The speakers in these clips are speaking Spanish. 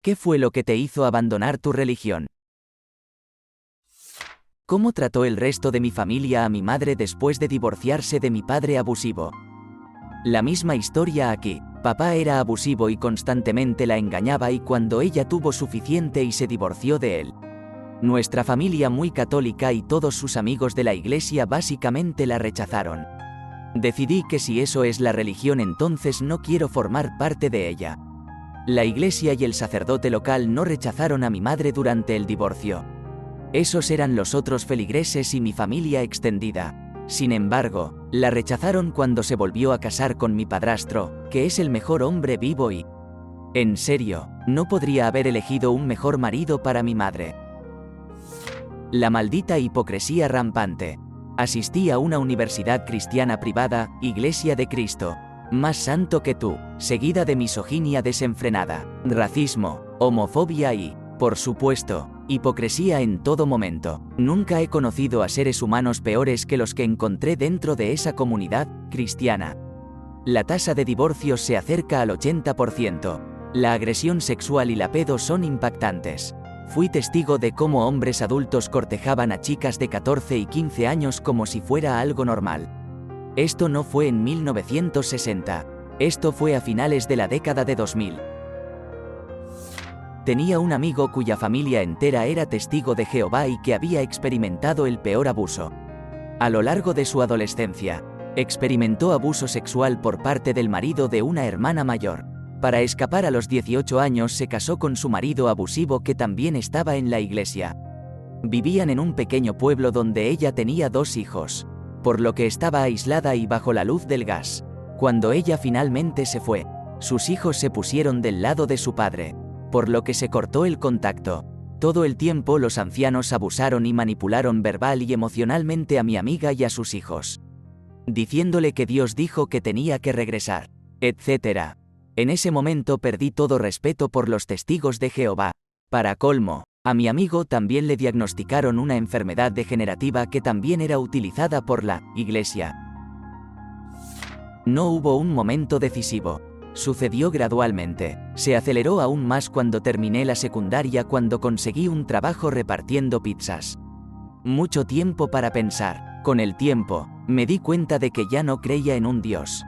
¿Qué fue lo que te hizo abandonar tu religión? ¿Cómo trató el resto de mi familia a mi madre después de divorciarse de mi padre abusivo? La misma historia aquí. Papá era abusivo y constantemente la engañaba, y cuando ella tuvo suficiente y se divorció de él. Nuestra familia muy católica y todos sus amigos de la iglesia básicamente la rechazaron. Decidí que si eso es la religión, entonces no quiero formar parte de ella. La iglesia y el sacerdote local no rechazaron a mi madre durante el divorcio. Esos eran los otros feligreses y mi familia extendida. Sin embargo, la rechazaron cuando se volvió a casar con mi padrastro, que es el mejor hombre vivo y... En serio, no podría haber elegido un mejor marido para mi madre. La maldita hipocresía rampante. Asistí a una universidad cristiana privada, Iglesia de Cristo, más santo que tú, seguida de misoginia desenfrenada, racismo, homofobia y, por supuesto, hipocresía en todo momento. Nunca he conocido a seres humanos peores que los que encontré dentro de esa comunidad cristiana. La tasa de divorcios se acerca al 80%. La agresión sexual y la pedo son impactantes. Fui testigo de cómo hombres adultos cortejaban a chicas de 14 y 15 años como si fuera algo normal. Esto no fue en 1960. Esto fue a finales de la década de 2000. Tenía un amigo cuya familia entera era testigo de Jehová y que había experimentado el peor abuso. A lo largo de su adolescencia, experimentó abuso sexual por parte del marido de una hermana mayor. Para escapar a los 18 años se casó con su marido abusivo, que también estaba en la iglesia. Vivían en un pequeño pueblo donde ella tenía 2 hijos, por lo que estaba aislada y bajo la luz del gas. Cuando ella finalmente se fue, sus hijos se pusieron del lado de su padre, por lo que se cortó el contacto. Todo el tiempo los ancianos abusaron y manipularon verbal y emocionalmente a mi amiga y a sus hijos, diciéndole que Dios dijo que tenía que regresar, etc. En ese momento perdí todo respeto por los testigos de Jehová. Para colmo, a mi amigo también le diagnosticaron una enfermedad degenerativa que también era utilizada por la iglesia. No hubo un momento decisivo. Sucedió gradualmente. Se aceleró aún más cuando terminé la secundaria, cuando conseguí un trabajo repartiendo pizzas. Mucho tiempo para pensar. Con el tiempo, me di cuenta de que ya no creía en un Dios.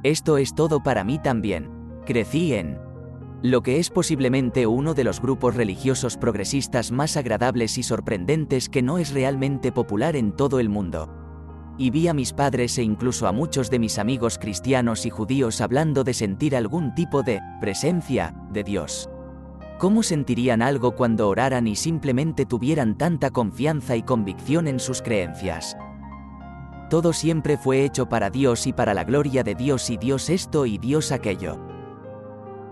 Esto es todo para mí también. Crecí en lo que es posiblemente uno de los grupos religiosos progresistas más agradables y sorprendentes que no es realmente popular en todo el mundo. Y vi a mis padres e incluso a muchos de mis amigos cristianos y judíos hablando de sentir algún tipo de presencia de Dios. ¿Cómo sentirían algo cuando oraran y simplemente tuvieran tanta confianza y convicción en sus creencias? Todo siempre fue hecho para Dios y para la gloria de Dios, y Dios esto y Dios aquello.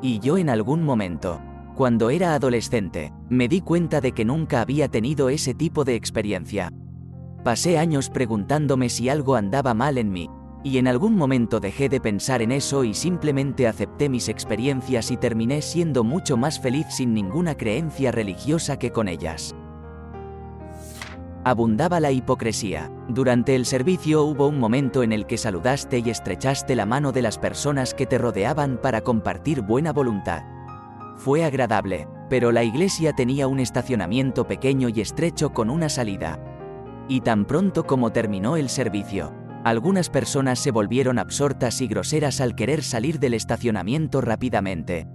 Y yo en algún momento, cuando era adolescente, me di cuenta de que nunca había tenido ese tipo de experiencia. Pasé años preguntándome si algo andaba mal en mí, y en algún momento dejé de pensar en eso y simplemente acepté mis experiencias y terminé siendo mucho más feliz sin ninguna creencia religiosa que con ellas. Abundaba la hipocresía. Durante el servicio hubo un momento en el que saludaste y estrechaste la mano de las personas que te rodeaban para compartir buena voluntad. Fue agradable, pero la iglesia tenía un estacionamiento pequeño y estrecho con una salida. Y tan pronto como terminó el servicio, algunas personas se volvieron absortas y groseras al querer salir del estacionamiento rápidamente.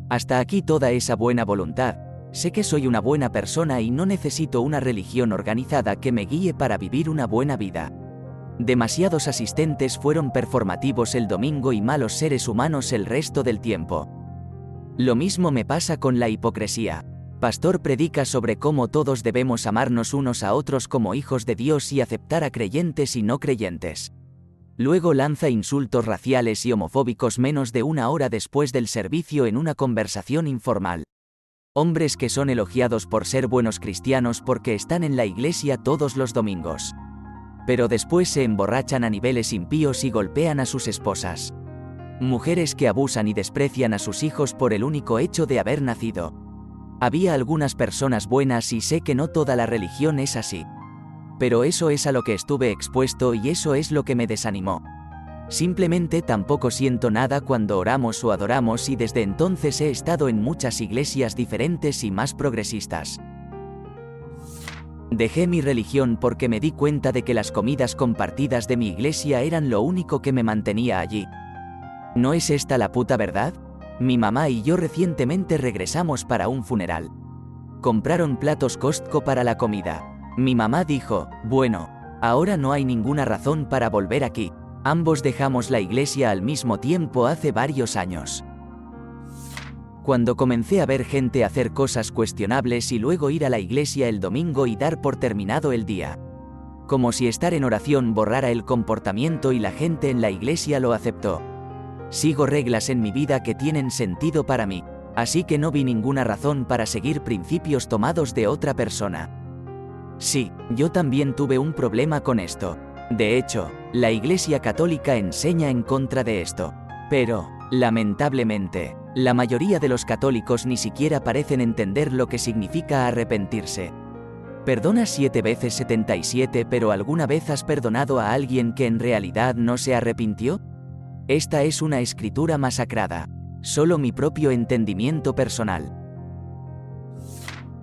Hasta aquí toda esa buena voluntad. Sé que soy una buena persona y no necesito una religión organizada que me guíe para vivir una buena vida. Demasiados asistentes fueron performativos el domingo y malos seres humanos el resto del tiempo. Lo mismo me pasa con la hipocresía. Pastor predica sobre cómo todos debemos amarnos unos a otros como hijos de Dios y aceptar a creyentes y no creyentes. Luego lanza insultos raciales y homofóbicos menos de una hora después del servicio en una conversación informal. Hombres que son elogiados por ser buenos cristianos porque están en la iglesia todos los domingos. Pero después se emborrachan a niveles impíos y golpean a sus esposas. Mujeres que abusan y desprecian a sus hijos por el único hecho de haber nacido. Había algunas personas buenas y sé que no toda la religión es así. Pero eso es a lo que estuve expuesto y eso es lo que me desanimó. Simplemente tampoco siento nada cuando oramos o adoramos y desde entonces he estado en muchas iglesias diferentes y más progresistas. Dejé mi religión porque me di cuenta de que las comidas compartidas de mi iglesia eran lo único que me mantenía allí. ¿No es esta la puta verdad? Mi mamá y yo recientemente regresamos para un funeral. Compraron platos Costco para la comida. Mi mamá dijo, bueno, ahora no hay ninguna razón para volver aquí. Ambos dejamos la iglesia al mismo tiempo hace varios años. Cuando comencé a ver gente hacer cosas cuestionables y luego ir a la iglesia el domingo y dar por terminado el día. Como si estar en oración borrara el comportamiento y la gente en la iglesia lo aceptó. Sigo reglas en mi vida que tienen sentido para mí, así que no vi ninguna razón para seguir principios tomados de otra persona. Sí, yo también tuve un problema con esto. De hecho, la Iglesia Católica enseña en contra de esto. Pero, lamentablemente, la mayoría de los católicos ni siquiera parecen entender lo que significa arrepentirse. Perdonas 7 veces 77, pero ¿alguna vez has perdonado a alguien que en realidad no se arrepintió? Esta es una escritura masacrada. Solo mi propio entendimiento personal.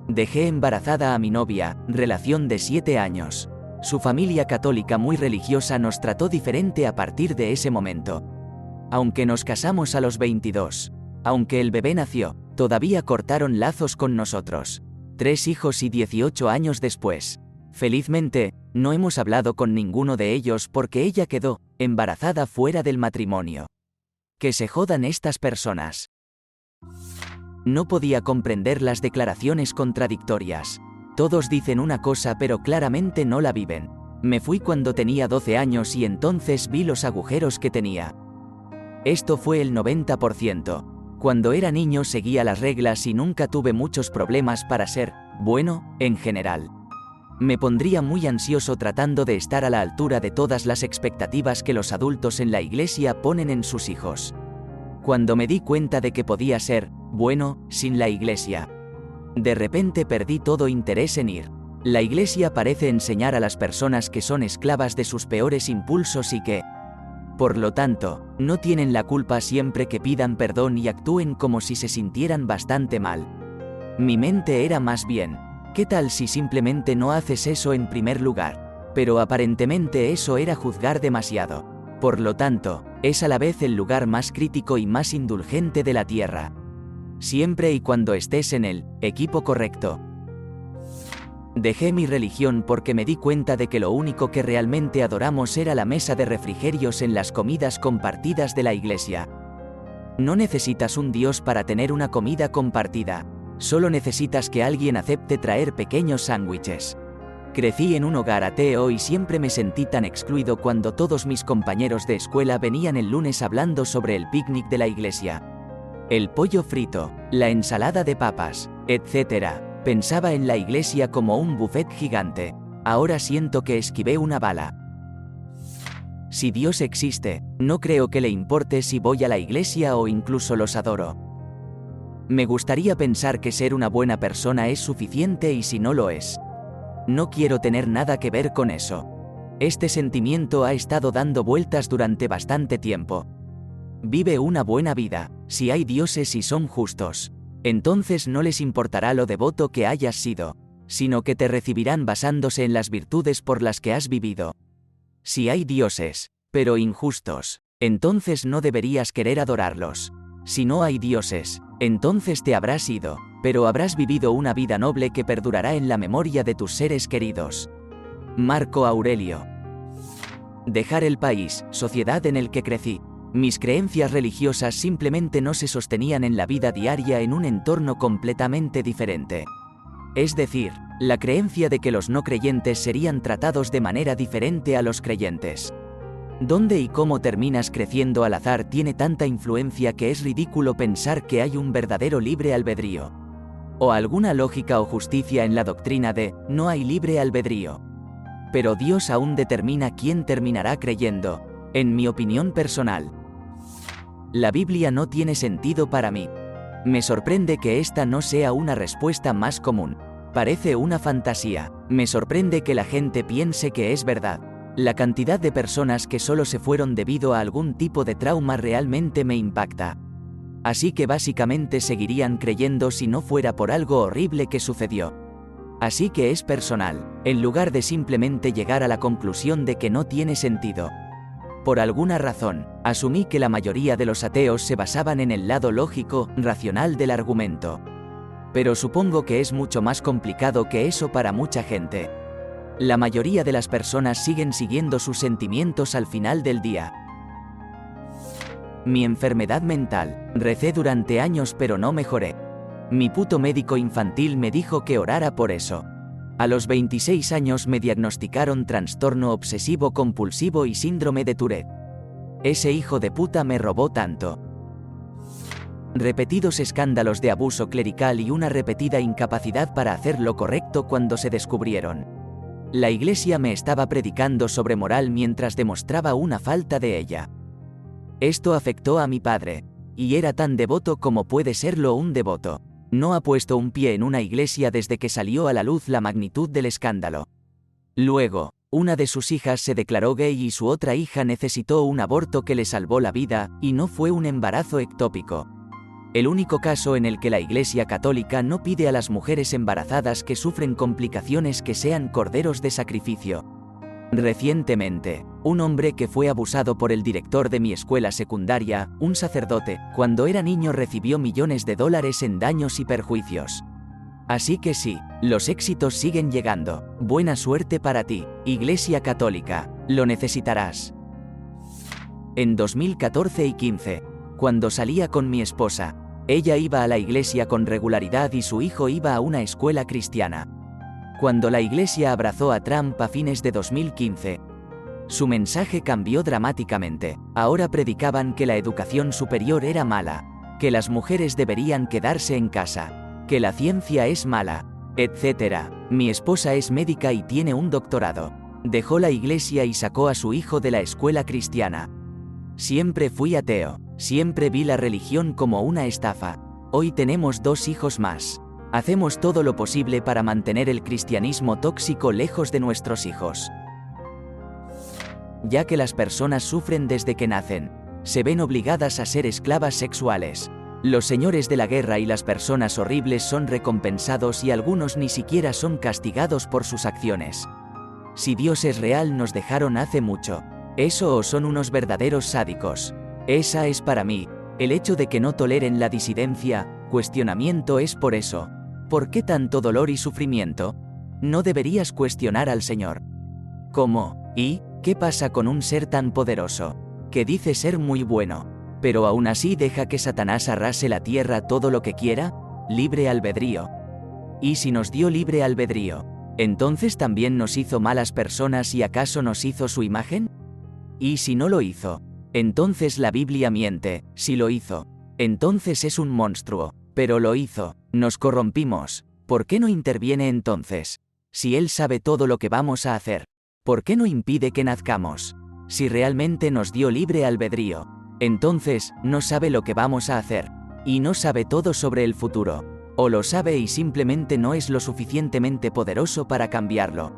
Dejé embarazada a mi novia, relación de 7 años. Su familia católica muy religiosa nos trató diferente a partir de ese momento. Aunque nos casamos a los 22, aunque el bebé nació, todavía cortaron lazos con nosotros. 3 hijos y 18 años después. Felizmente, no hemos hablado con ninguno de ellos porque ella quedó embarazada fuera del matrimonio. Que se jodan estas personas. No podía comprender las declaraciones contradictorias. Todos dicen una cosa pero claramente no la viven. Me fui cuando tenía 12 años y entonces vi los agujeros que tenía. Esto fue el 90%. Cuando era niño seguía las reglas y nunca tuve muchos problemas para ser bueno, en general. Me pondría muy ansioso tratando de estar a la altura de todas las expectativas que los adultos en la iglesia ponen en sus hijos. Cuando me di cuenta de que podía ser bueno sin la iglesia, de repente perdí todo interés en ir. La iglesia parece enseñar a las personas que son esclavas de sus peores impulsos y que, por lo tanto, no tienen la culpa siempre que pidan perdón y actúen como si se sintieran bastante mal. Mi mente era más bien, ¿qué tal si simplemente no haces eso en primer lugar? Pero aparentemente eso era juzgar demasiado. Por lo tanto, es a la vez el lugar más crítico y más indulgente de la tierra. Siempre y cuando estés en el equipo correcto. Dejé mi religión porque me di cuenta de que lo único que realmente adoramos era la mesa de refrigerios en las comidas compartidas de la iglesia. No necesitas un Dios para tener una comida compartida, solo necesitas que alguien acepte traer pequeños sándwiches. Crecí en un hogar ateo y siempre me sentí tan excluido cuando todos mis compañeros de escuela venían el lunes hablando sobre el picnic de la iglesia. El pollo frito, la ensalada de papas, etc. Pensaba en la iglesia como un buffet gigante. Ahora siento que esquivé una bala. Si Dios existe, no creo que le importe si voy a la iglesia o incluso los adoro. Me gustaría pensar que ser una buena persona es suficiente y si no lo es, no quiero tener nada que ver con eso. Este sentimiento ha estado dando vueltas durante bastante tiempo. Vive una buena vida. Si hay dioses y son justos, entonces no les importará lo devoto que hayas sido, sino que te recibirán basándose en las virtudes por las que has vivido. Si hay dioses, pero injustos, entonces no deberías querer adorarlos. Si no hay dioses, entonces te habrás ido, pero habrás vivido una vida noble que perdurará en la memoria de tus seres queridos. Marco Aurelio. Dejar el país, sociedad en el que crecí. Mis creencias religiosas simplemente no se sostenían en la vida diaria en un entorno completamente diferente. Es decir, la creencia de que los no creyentes serían tratados de manera diferente a los creyentes. ¿Dónde y cómo terminas creciendo al azar tiene tanta influencia que es ridículo pensar que hay un verdadero libre albedrío? O alguna lógica o justicia en la doctrina de no hay libre albedrío. Pero Dios aún determina quién terminará creyendo, en mi opinión personal. La Biblia no tiene sentido para mí. Me sorprende que esta no sea una respuesta más común. Parece una fantasía. Me sorprende que la gente piense que es verdad. La cantidad de personas que solo se fueron debido a algún tipo de trauma realmente me impacta. Así que básicamente seguirían creyendo si no fuera por algo horrible que sucedió. Así que es personal, en lugar de simplemente llegar a la conclusión de que no tiene sentido. Por alguna razón, asumí que la mayoría de los ateos se basaban en el lado lógico, racional del argumento. Pero supongo que es mucho más complicado que eso para mucha gente. La mayoría de las personas siguen siguiendo sus sentimientos al final del día. Mi enfermedad mental. Recé durante años pero no mejoré. Mi puto médico infantil me dijo que orara por eso. A los 26 años me diagnosticaron trastorno obsesivo compulsivo y síndrome de Tourette. Ese hijo de puta me robó tanto. Repetidos escándalos de abuso clerical y una repetida incapacidad para hacer lo correcto cuando se descubrieron. La iglesia me estaba predicando sobre moral mientras demostraba una falta de ella. Esto afectó a mi padre, y era tan devoto como puede serlo un devoto. No ha puesto un pie en una iglesia desde que salió a la luz la magnitud del escándalo. Luego, una de sus hijas se declaró gay y su otra hija necesitó un aborto que le salvó la vida, y no fue un embarazo ectópico. El único caso en el que la Iglesia Católica no pide a las mujeres embarazadas que sufren complicaciones que sean corderos de sacrificio. Recientemente, un hombre que fue abusado por el director de mi escuela secundaria, un sacerdote, cuando era niño recibió millones de dólares en daños y perjuicios. Así que sí, los éxitos siguen llegando. Buena suerte para ti, Iglesia Católica, lo necesitarás. En 2014 y 15, cuando salía con mi esposa, ella iba a la iglesia con regularidad y su hijo iba a una escuela cristiana. Cuando la iglesia abrazó a Trump a fines de 2015, su mensaje cambió dramáticamente. Ahora predicaban que la educación superior era mala, que las mujeres deberían quedarse en casa, que la ciencia es mala, etc. Mi esposa es médica y tiene un doctorado. Dejó la iglesia y sacó a su hijo de la escuela cristiana. Siempre fui ateo, siempre vi la religión como una estafa. Hoy tenemos 2 hijos más. Hacemos todo lo posible para mantener el cristianismo tóxico lejos de nuestros hijos. Ya que las personas sufren desde que nacen, se ven obligadas a ser esclavas sexuales. Los señores de la guerra y las personas horribles son recompensados y algunos ni siquiera son castigados por sus acciones. Si Dios es real, nos dejaron hace mucho. Eso o son unos verdaderos sádicos. Esa es para mí, el hecho de que no toleren la disidencia, cuestionamiento es por eso. ¿Por qué tanto dolor y sufrimiento? No deberías cuestionar al Señor. ¿Cómo? ¿Y qué pasa con un ser tan poderoso, que dice ser muy bueno, pero aún así deja que Satanás arrase la tierra todo lo que quiera? Libre albedrío. ¿Y si nos dio libre albedrío, entonces también nos hizo malas personas y acaso nos hizo su imagen? ¿Y si no lo hizo? Entonces la Biblia miente. Si lo hizo, entonces es un monstruo. Pero lo hizo. Nos corrompimos. ¿Por qué no interviene entonces? Si Él sabe todo lo que vamos a hacer, ¿por qué no impide que nazcamos? Si realmente nos dio libre albedrío, entonces no sabe lo que vamos a hacer. Y no sabe todo sobre el futuro. O lo sabe y simplemente no es lo suficientemente poderoso para cambiarlo.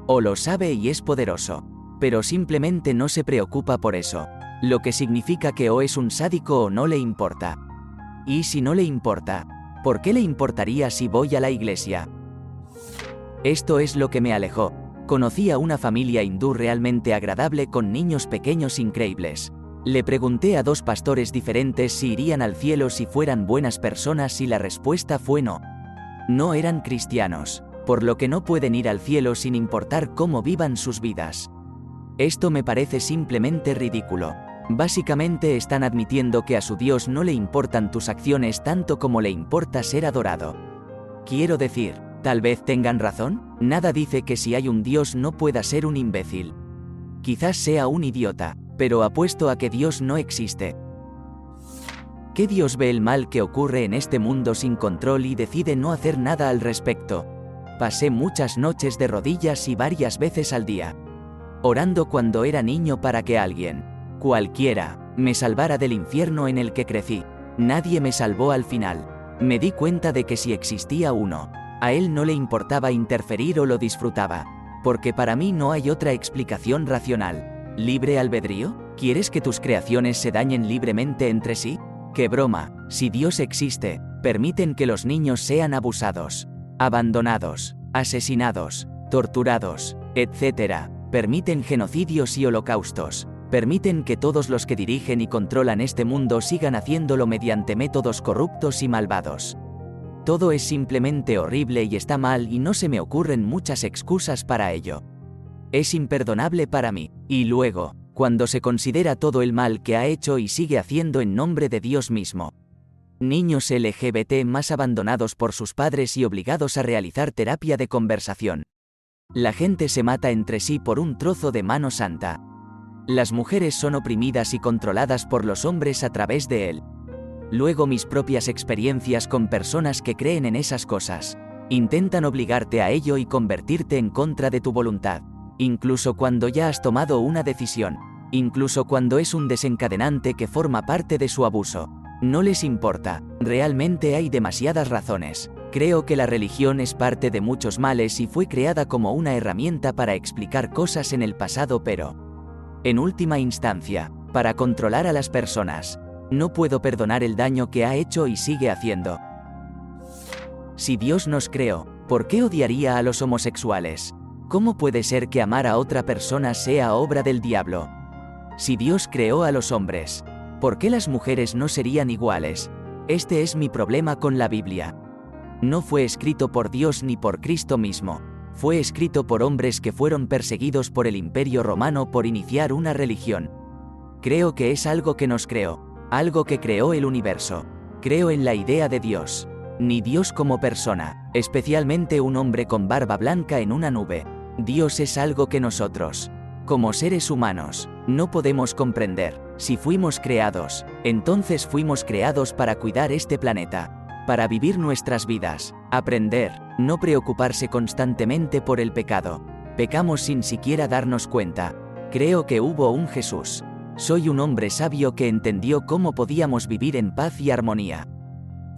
O lo sabe y es poderoso, pero simplemente no se preocupa por eso, lo que significa que o es un sádico o no le importa. Y si no le importa, ¿por qué le importaría si voy a la iglesia? Esto es lo que me alejó. Conocí a una familia hindú realmente agradable con niños pequeños increíbles. Le pregunté a 2 pastores diferentes si irían al cielo si fueran buenas personas y la respuesta fue no. No eran cristianos, por lo que no pueden ir al cielo sin importar cómo vivan sus vidas. Esto me parece simplemente ridículo. Básicamente están admitiendo que a su Dios no le importan tus acciones tanto como le importa ser adorado. Quiero decir, tal vez tengan razón. Nada dice que si hay un Dios no pueda ser un imbécil. Quizás sea un idiota, pero apuesto a que Dios no existe. ¿Qué Dios ve el mal que ocurre en este mundo sin control y decide no hacer nada al respecto? Pasé muchas noches de rodillas y varias veces al día, orando cuando era niño para que alguien, cualquiera, me salvara del infierno en el que crecí. Nadie me salvó al final. Me di cuenta de que si existía uno, a él no le importaba interferir o lo disfrutaba. Porque para mí no hay otra explicación racional. ¿Libre albedrío? ¿Quieres que tus creaciones se dañen libremente entre sí? ¡Qué broma! Si Dios existe, permiten que los niños sean abusados, abandonados, asesinados, torturados, etc. Permiten genocidios y holocaustos. Permiten que todos los que dirigen y controlan este mundo sigan haciéndolo mediante métodos corruptos y malvados. Todo es simplemente horrible y está mal y no se me ocurren muchas excusas para ello. Es imperdonable para mí. Y luego, cuando se considera todo el mal que ha hecho y sigue haciendo en nombre de Dios mismo. Niños LGBT más abandonados por sus padres y obligados a realizar terapia de conversación. La gente se mata entre sí por un trozo de mano santa. Las mujeres son oprimidas y controladas por los hombres a través de él. Luego mis propias experiencias con personas que creen en esas cosas. Intentan obligarte a ello y convertirte en contra de tu voluntad. Incluso cuando ya has tomado una decisión. Incluso cuando es un desencadenante que forma parte de su abuso. No les importa. Realmente hay demasiadas razones. Creo que la religión es parte de muchos males y fue creada como una herramienta para explicar cosas en el pasado, pero, en última instancia, para controlar a las personas. No puedo perdonar el daño que ha hecho y sigue haciendo. Si Dios nos creó, ¿por qué odiaría a los homosexuales? ¿Cómo puede ser que amar a otra persona sea obra del diablo? Si Dios creó a los hombres, ¿por qué las mujeres no serían iguales? Este es mi problema con la Biblia. No fue escrito por Dios ni por Cristo mismo. Fue escrito por hombres que fueron perseguidos por el Imperio Romano por iniciar una religión. Creo que es algo que nos creó. Algo que creó el universo. Creo en la idea de Dios. Ni Dios como persona, especialmente un hombre con barba blanca en una nube. Dios es algo que nosotros, como seres humanos, no podemos comprender. Si fuimos creados, entonces fuimos creados para cuidar este planeta, para vivir nuestras vidas, aprender, no preocuparse constantemente por el pecado. Pecamos sin siquiera darnos cuenta. Creo que hubo un Jesús. Soy un hombre sabio que entendió cómo podíamos vivir en paz y armonía.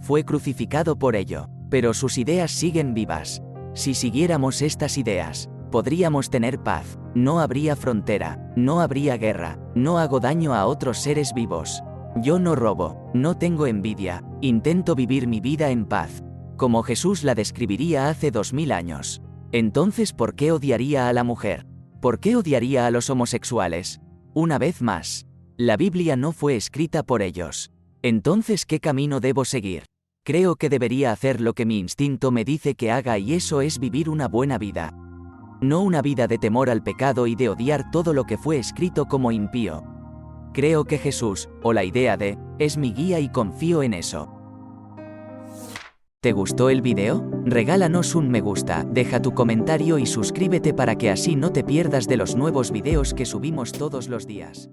Fue crucificado por ello, pero sus ideas siguen vivas. Si siguiéramos estas ideas, podríamos tener paz, no habría frontera, no habría guerra, no hago daño a otros seres vivos. Yo no robo, no tengo envidia, intento vivir mi vida en paz, como Jesús la describiría hace 2000 años. Entonces, ¿por qué odiaría a la mujer? ¿Por qué odiaría a los homosexuales? Una vez más, la Biblia no fue escrita por ellos. Entonces, ¿qué camino debo seguir? Creo que debería hacer lo que mi instinto me dice que haga y eso es vivir una buena vida. No una vida de temor al pecado y de odiar todo lo que fue escrito como impío. Creo que Jesús, o la idea de, es mi guía y confío en eso. ¿Te gustó el video? Regálanos un me gusta, deja tu comentario y suscríbete para que así no te pierdas de los nuevos videos que subimos todos los días.